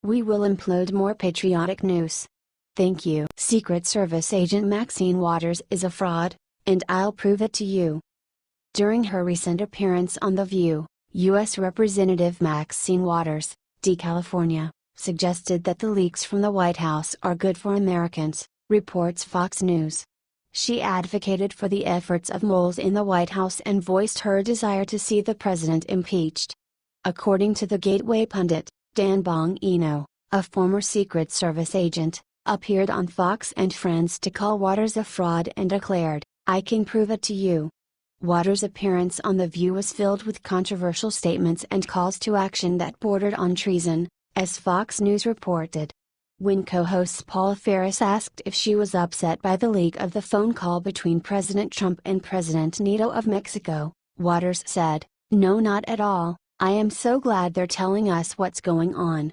We will implode more patriotic news. Thank you. Secret Service agent Maxine Waters is a fraud, and I'll prove it to you. During her recent appearance on The View, U.S. Representative Maxine Waters, D. California, suggested that the leaks from the White House are good for Americans, reports Fox News. She advocated for the efforts of moles in the White House and voiced her desire to see the president impeached. According to the Gateway pundit, Dan Bongino, a former Secret Service agent, appeared on Fox and Friends to call Waters a fraud and declared, "I can prove it to you." Waters' appearance on The View was filled with controversial statements and calls to action that bordered on treason, as Fox News reported. When co-host Paul Ferris asked if she was upset by the leak of the phone call between President Trump and President Nieto of Mexico, Waters said, "No, not at all. I am so glad they're telling us what's going on."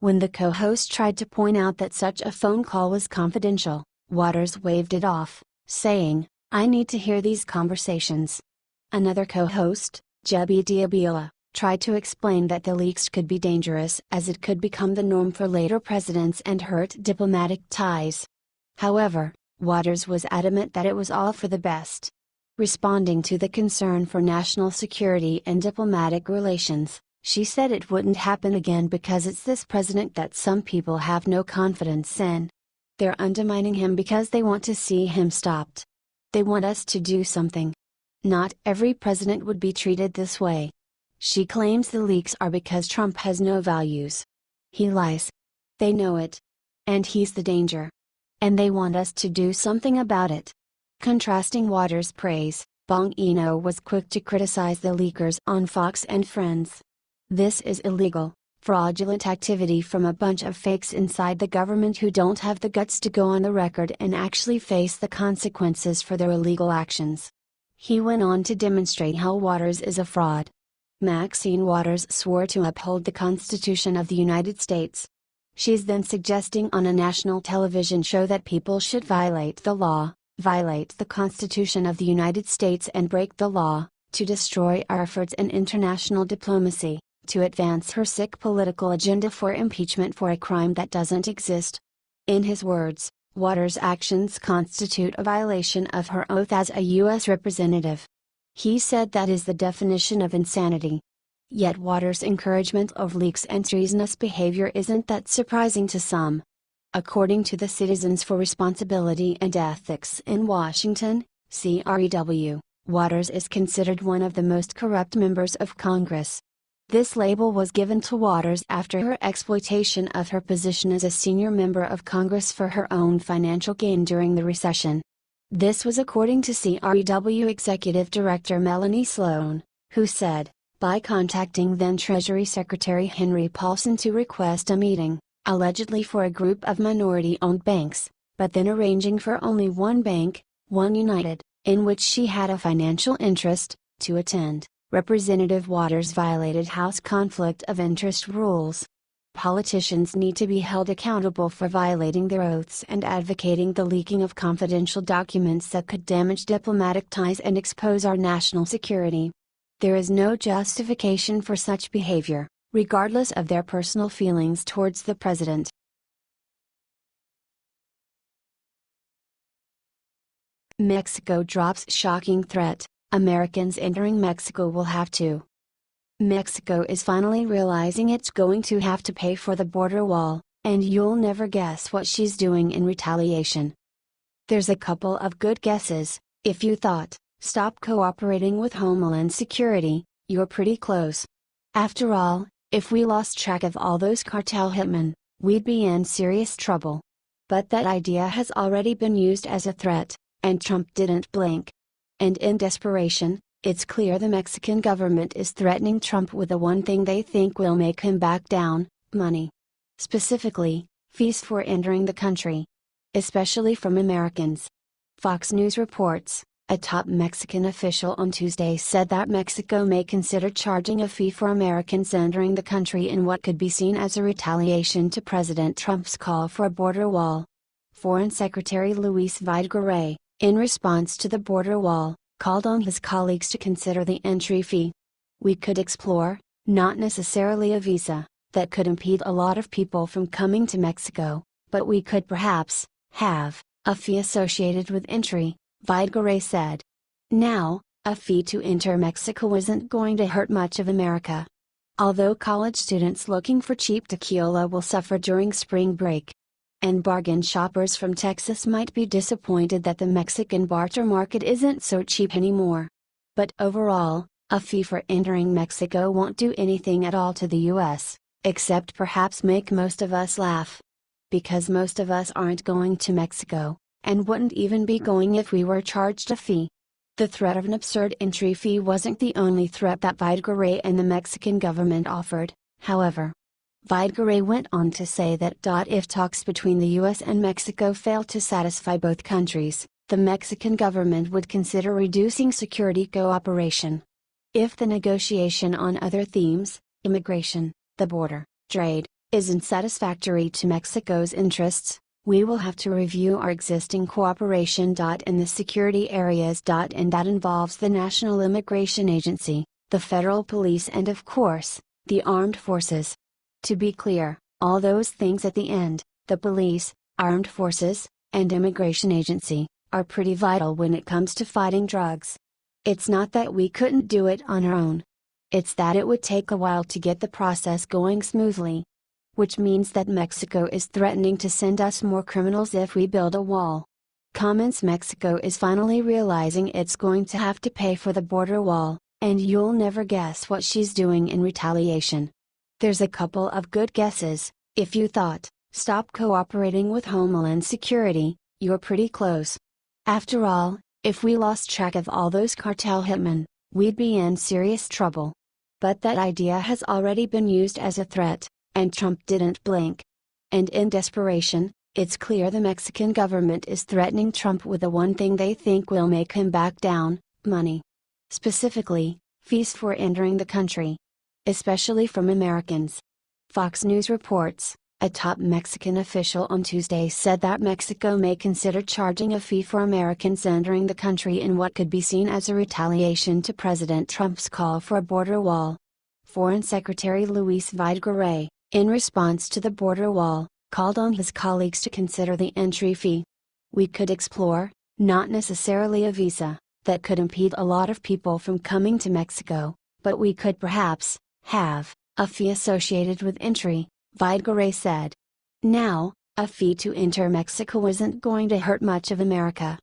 When the co-host tried to point out that such a phone call was confidential, Waters waved it off, saying, "I need to hear these conversations." Another co-host, Jebby Diabila, tried to explain that the leaks could be dangerous as it could become the norm for later presidents and hurt diplomatic ties. However, Waters was adamant that it was all for the best. Responding to the concern for national security and diplomatic relations, she said it wouldn't happen again because it's this president that some people have no confidence in. They're undermining him because they want to see him stopped. They want us to do something. Not every president would be treated this way. She claims the leaks are because Trump has no values. He lies. They know it. And he's the danger. And they want us to do something about it. Contrasting Waters' praise, Bongino was quick to criticize the leakers on Fox and Friends. "This is illegal, fraudulent activity from a bunch of fakes inside the government who don't have the guts to go on the record and actually face the consequences for their illegal actions." He went on to demonstrate how Waters is a fraud. Maxine Waters swore to uphold the Constitution of the United States. She's then suggesting on a national television show that people should violate the law, violate the Constitution of the United States and break the law, to destroy our efforts in international diplomacy, to advance her sick political agenda for impeachment for a crime that doesn't exist. In his words, Waters' actions constitute a violation of her oath as a U.S. representative. He said that is the definition of insanity. Yet Waters' encouragement of leaks and treasonous behavior isn't that surprising to some. According to the Citizens for Responsibility and Ethics in Washington, CREW, Waters is considered one of the most corrupt members of Congress. This label was given to Waters after her exploitation of her position as a senior member of Congress for her own financial gain during the recession. This was according to CREW Executive Director Melanie Sloan, who said, by contacting then Treasury Secretary Henry Paulson to request a meeting, allegedly for a group of minority-owned banks, but then arranging for only one bank, One United, in which she had a financial interest, to attend, Representative Waters violated House conflict of interest rules. Politicians need to be held accountable for violating their oaths and advocating the leaking of confidential documents that could damage diplomatic ties and expose our national security. There is no justification for such behavior, regardless of their personal feelings towards the president. Mexico drops shocking threat. Americans entering Mexico will have to. Mexico is finally realizing it's going to have to pay for the border wall, and you'll never guess what she's doing in retaliation. There's a couple of good guesses. If you thought, stop cooperating with Homeland Security, you're pretty close. After all, if we lost track of all those cartel hitmen, we'd be in serious trouble. But that idea has already been used as a threat, and Trump didn't blink. And in desperation, it's clear the Mexican government is threatening Trump with the one thing they think will make him back down: money. Specifically, fees for entering the country. Especially from Americans. Fox News reports, a top Mexican official on Tuesday said that Mexico may consider charging a fee for Americans entering the country in what could be seen as a retaliation to President Trump's call for a border wall. Foreign Secretary Luis Videgaray, in response to the border wall, called on his colleagues to consider the entry fee. We could explore, not necessarily a visa, that could impede a lot of people from coming to Mexico, but we could perhaps have a fee associated with entry, Vidgaray said. Now, a fee to enter Mexico isn't going to hurt much of America. Although college students looking for cheap tequila will suffer during spring break, and bargain shoppers from Texas might be disappointed that the Mexican barter market isn't so cheap anymore. But overall, a fee for entering Mexico won't do anything at all to the U.S., except perhaps make most of us laugh. Because most of us aren't going to Mexico, and wouldn't even be going if we were charged a fee. The threat of an absurd entry fee wasn't the only threat that Vidgaray and the Mexican government offered, however. Vidgaray went on to say that if talks between the U.S. and Mexico fail to satisfy both countries, the Mexican government would consider reducing security cooperation. If the negotiation on other themes, immigration, the border, trade, isn't satisfactory to Mexico's interests, we will have to review our existing cooperation in the security areas and that involves the National Immigration Agency, the federal police and of course, the armed forces. To be clear, all those things at the end, the police, armed forces, and immigration agency, are pretty vital when it comes to fighting drugs. It's not that we couldn't do it on our own. It's that it would take a while to get the process going smoothly. Which means that Mexico is threatening to send us more criminals if we build a wall. Comments Mexico is finally realizing it's going to have to pay for the border wall, and you'll never guess what she's doing in retaliation. There's a couple of good guesses. If you thought, stop cooperating with Homeland Security, you're pretty close. After all, if we lost track of all those cartel hitmen, we'd be in serious trouble. But that idea has already been used as a threat, and Trump didn't blink. And in desperation, it's clear the Mexican government is threatening Trump with the one thing they think will make him back down, money. Specifically, fees for entering the country. Especially from Americans. Fox News reports, a top Mexican official on Tuesday said that Mexico may consider charging a fee for Americans entering the country in what could be seen as a retaliation to President Trump's call for a border wall. Foreign Secretary Luis Vidgaray, in response to the border wall, called on his colleagues to consider the entry fee. We could explore, not necessarily a visa, that could impede a lot of people from coming to Mexico, but we could perhaps have a fee associated with entry, Vidgaray said. Now, a fee to enter Mexico isn't going to hurt much of America.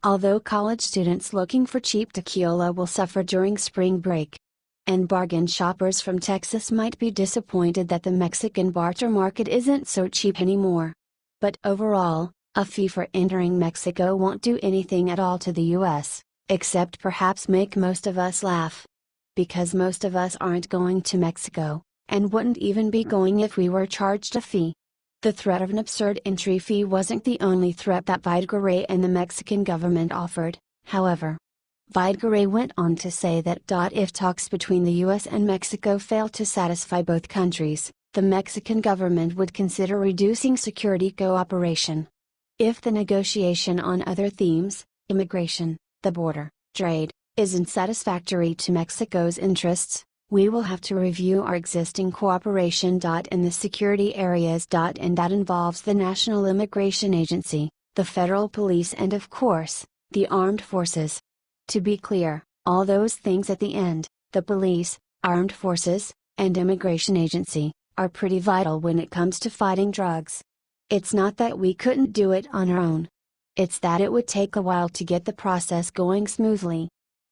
Although college students looking for cheap tequila will suffer during spring break, and bargain shoppers from Texas might be disappointed that the Mexican barter market isn't so cheap anymore. But overall, a fee for entering Mexico won't do anything at all to the U.S., except perhaps make most of us laugh. Because most of us aren't going to Mexico, and wouldn't even be going if we were charged a fee. The threat of an absurd entry fee wasn't the only threat that Vidgaray and the Mexican government offered, however. Vidgaray went on to say that if talks between the U.S. and Mexico fail to satisfy both countries, the Mexican government would consider reducing security cooperation. If the negotiation on other themes, immigration, the border, trade, isn't satisfactory to Mexico's interests, we will have to review our existing cooperation in the security areas and that involves the National Immigration Agency, the federal police and of course, the armed forces. To be clear, all those things at the end, the police, armed forces, and immigration agency, are pretty vital when it comes to fighting drugs. It's not that we couldn't do it on our own. It's that it would take a while to get the process going smoothly.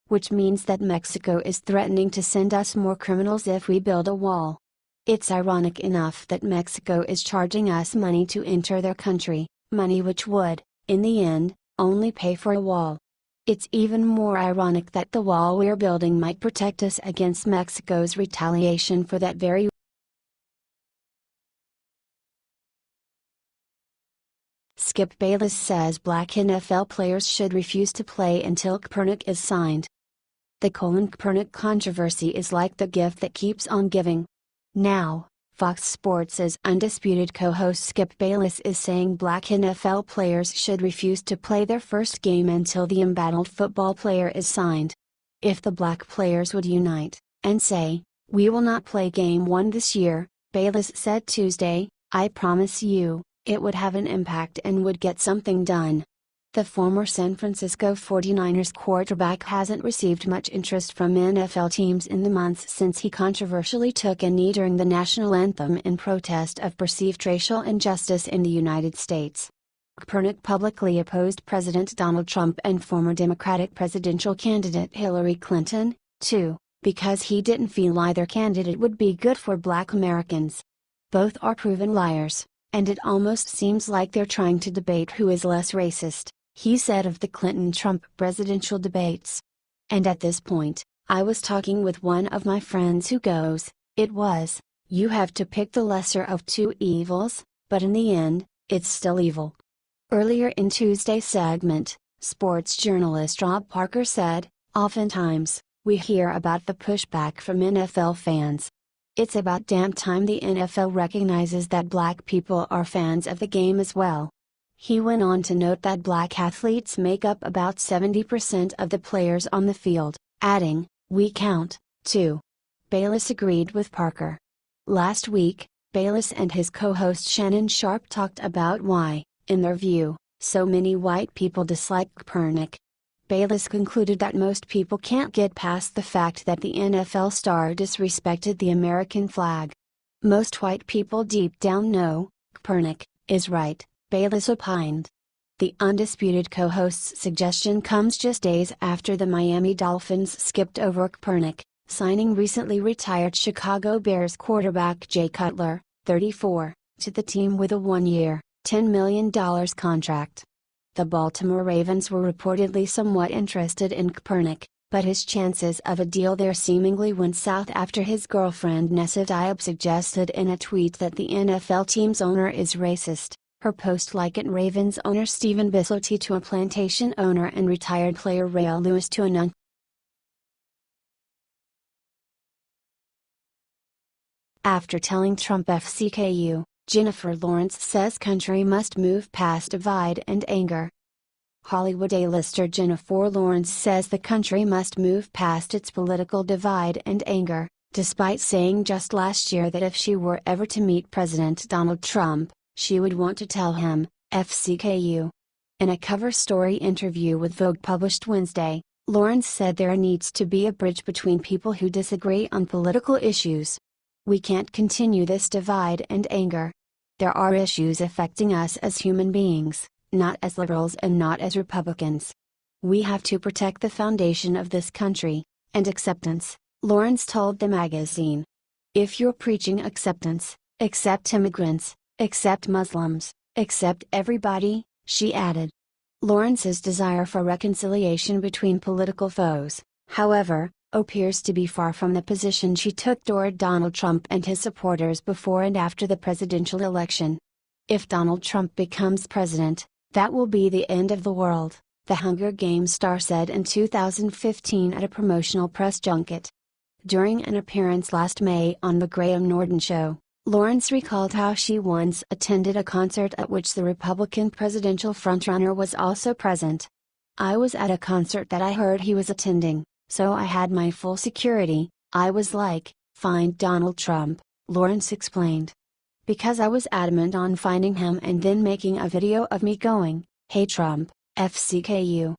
Which means that Mexico is threatening to send us more criminals if we build a wall. It's ironic enough that Mexico is charging us money to enter their country, money which would, in the end, only pay for a wall. It's even more ironic that the wall we're building might protect us against Mexico's retaliation for that very. Skip Bayless says Black NFL players should refuse to play until Kaepernick is signed. The Kaepernick controversy is like the gift that keeps on giving. Now, Fox Sports' undisputed co-host Skip Bayless is saying Black NFL players should refuse to play their first game until the embattled football player is signed. If the black players would unite, and say, "We will not play game 1 this year," Bayless said Tuesday, "I promise you, it would have an impact and would get something done." The former San Francisco 49ers quarterback hasn't received much interest from NFL teams in the months since he controversially took a knee during the national anthem in protest of perceived racial injustice in the United States. Kaepernick publicly opposed President Donald Trump and former Democratic presidential candidate Hillary Clinton, too, because he didn't feel either candidate would be good for Black Americans. Both are proven liars, and it almost seems like they're trying to debate who is less racist, he said of the Clinton-Trump presidential debates. And at this point, I was talking with one of my friends who goes, you have to pick the lesser of two evils, but in the end, it's still evil. Earlier in Tuesday's segment, sports journalist Rob Parker said, "Oftentimes, we hear about the pushback from NFL fans. It's about damn time the NFL recognizes that Black people are fans of the game as well." He went on to note that Black athletes make up about 70% of the players on the field, adding, "We count, too." Bayless agreed with Parker. Last week, Bayless and his co-host Shannon Sharpe talked about why, in their view, so many white people dislike Kaepernick. Bayless concluded that most people can't get past the fact that the NFL star disrespected the American flag. "Most white people deep down know, Kaepernick is right," Bayless opined. The undisputed co-host's suggestion comes just days after the Miami Dolphins skipped over Kaepernick, signing recently retired Chicago Bears quarterback Jay Cutler, 34, to the team with a one-year, $10 million contract. The Baltimore Ravens were reportedly somewhat interested in Kaepernick, but his chances of a deal there seemingly went south after his girlfriend Nessa Diab suggested in a tweet that the NFL team's owner is racist. Her post likened Ravens owner Stephen Bisotti to a plantation owner and retired player Ray Lewis to a nun. After telling Trump FCKU, Jennifer Lawrence says country must move past divide and anger. Hollywood A-lister Jennifer Lawrence says the country must move past its political divide and anger, despite saying just last year that if she were ever to meet President Donald Trump, she would want to tell him, FCKU. In a cover story interview with Vogue published Wednesday, Lawrence said there needs to be a bridge between people who disagree on political issues. "We can't continue this divide and anger. There are issues affecting us as human beings, not as liberals and not as Republicans. We have to protect the foundation of this country, and acceptance," Lawrence told the magazine. "If you're preaching acceptance, accept immigrants, accept Muslims, accept everybody," she added. Lawrence's desire for reconciliation between political foes, however, appears to be far from the position she took toward Donald Trump and his supporters before and after the presidential election. "If Donald Trump becomes president, that will be the end of the world," the Hunger Games star said in 2015 at a promotional press junket. During an appearance last May on The Graham Norton Show, Lawrence recalled how she once attended a concert at which the Republican presidential frontrunner was also present. "I was at a concert that I heard he was attending, so I had my full security. I was like, find Donald Trump," Lawrence explained. "Because I was adamant on finding him and then making a video of me going, 'Hey Trump, FCKU.'"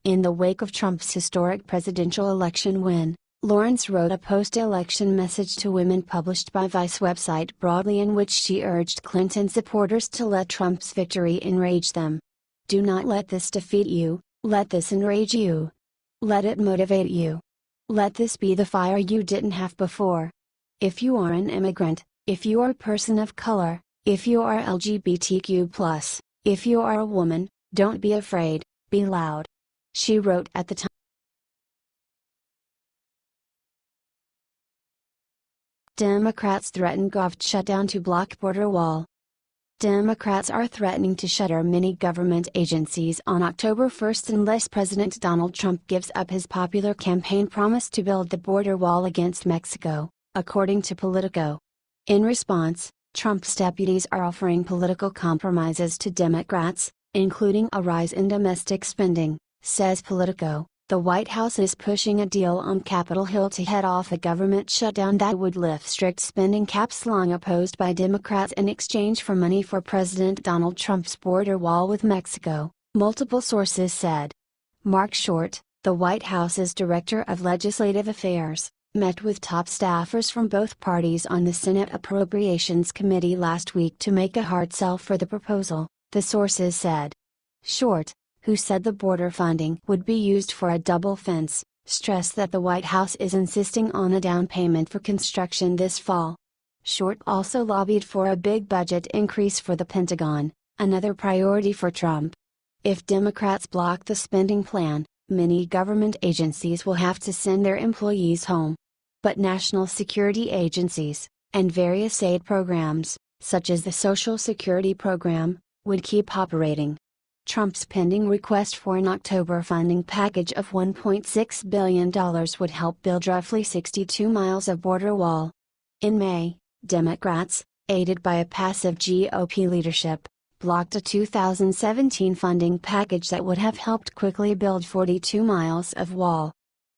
In the wake of Trump's historic presidential election win, Lawrence wrote a post-election message to women published by Vice website Broadly in which she urged Clinton supporters to let Trump's victory enrage them. "Do not let this defeat you, let this enrage you. Let it motivate you. Let this be the fire you didn't have before. If you are an immigrant, if you are a person of color, if you are LGBTQ+, if you are a woman, don't be afraid, be loud," she wrote at the time. Democrats threaten gov shutdown to block border wall. Democrats are threatening to shutter many government agencies on October 1 unless President Donald Trump gives up his popular campaign promise to build the border wall against Mexico, according to Politico. In response, Trump's deputies are offering political compromises to Democrats, including a rise in domestic spending, says Politico. The White House is pushing a deal on Capitol Hill to head off a government shutdown that would lift strict spending caps long opposed by Democrats in exchange for money for President Donald Trump's border wall with Mexico, multiple sources said. Mark Short, the White House's Director of Legislative Affairs, met with top staffers from both parties on the Senate Appropriations Committee last week to make a hard sell for the proposal, the sources said. Short, who said the border funding would be used for a double fence, stressed that the White House is insisting on a down payment for construction this fall. Short also lobbied for a big budget increase for the Pentagon, another priority for Trump. If Democrats block the spending plan, many government agencies will have to send their employees home. But national security agencies, and various aid programs, such as the Social Security program, would keep operating. Trump's pending request for an October funding package of $1.6 billion would help build roughly 62 miles of border wall. In May, Democrats, aided by a passive GOP leadership, blocked a 2017 funding package that would have helped quickly build 42 miles of wall.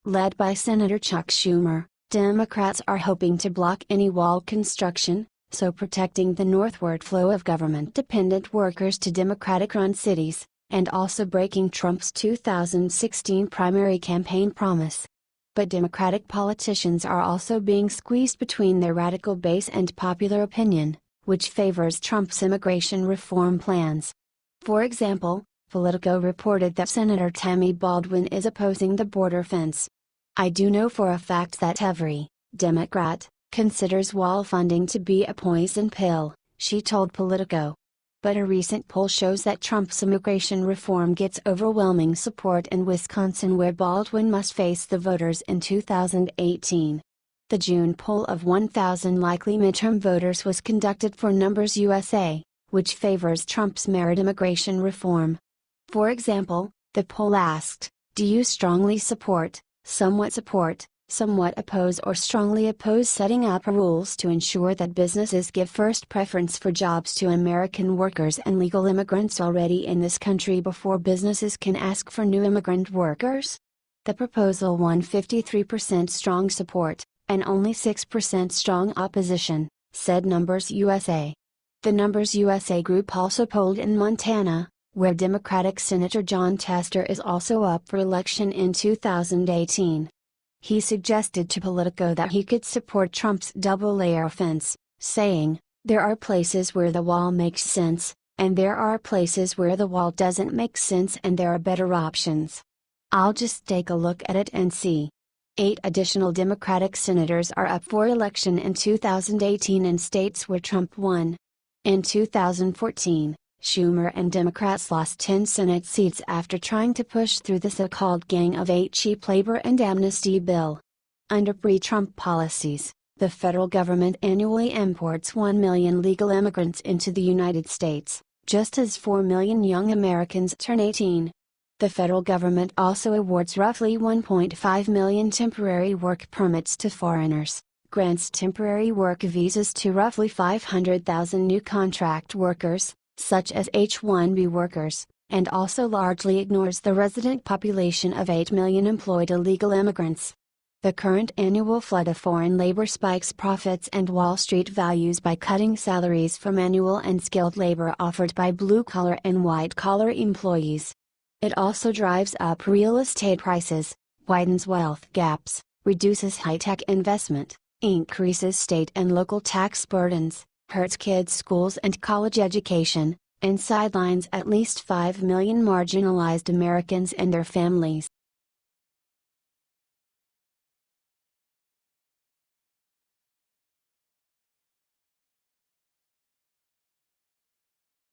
Led by Senator Chuck Schumer, Democrats are hoping to block any wall construction, so protecting the northward flow of government-dependent workers to Democratic-run cities, and also breaking Trump's 2016 primary campaign promise. But Democratic politicians are also being squeezed between their radical base and popular opinion, which favors Trump's immigration reform plans. For example, Politico reported that Senator Tammy Baldwin is opposing the border fence. I do know for a fact that every Democrat considers wall funding to be a poison pill, she told Politico. But a recent poll shows that Trump's immigration reform gets overwhelming support in Wisconsin, where Baldwin must face the voters in 2018. The June poll of 1,000 likely midterm voters was conducted for Numbers USA, which favors Trump's merit immigration reform. For example, the poll asked, "Do you strongly support, somewhat oppose or strongly oppose setting up rules to ensure that businesses give first preference for jobs to American workers and legal immigrants already in this country before businesses can ask for new immigrant workers?" The proposal won 53% strong support, and only 6% strong opposition, said Numbers USA. The Numbers USA group also polled in Montana, where Democratic Senator Jon Tester is also up for election in 2018. He suggested to Politico that he could support Trump's double-layer fence, saying, "There are places where the wall makes sense, and there are places where the wall doesn't make sense, and there are better options. I'll just take a look at it and see." 8 additional Democratic senators are up for election in 2018 in states where Trump won. In 2014, Schumer and Democrats lost 10 Senate seats after trying to push through the so-called Gang of 8 cheap labor and amnesty bill. Under pre-Trump policies, the federal government annually imports 1 million legal immigrants into the United States, just as 4 million young Americans turn 18. The federal government also awards roughly 1.5 million temporary work permits to foreigners, grants temporary work visas to roughly 500,000 new contract workers, such as H-1B workers, and also largely ignores the resident population of 8 million employed illegal immigrants. The current annual flood of foreign labor spikes profits and Wall Street values by cutting salaries for manual and skilled labor offered by blue-collar and white-collar employees. It also drives up real estate prices, widens wealth gaps, reduces high-tech investment, increases state and local tax burdens, hurts kids' schools and college education, and sidelines at least 5 million marginalized Americans and their families.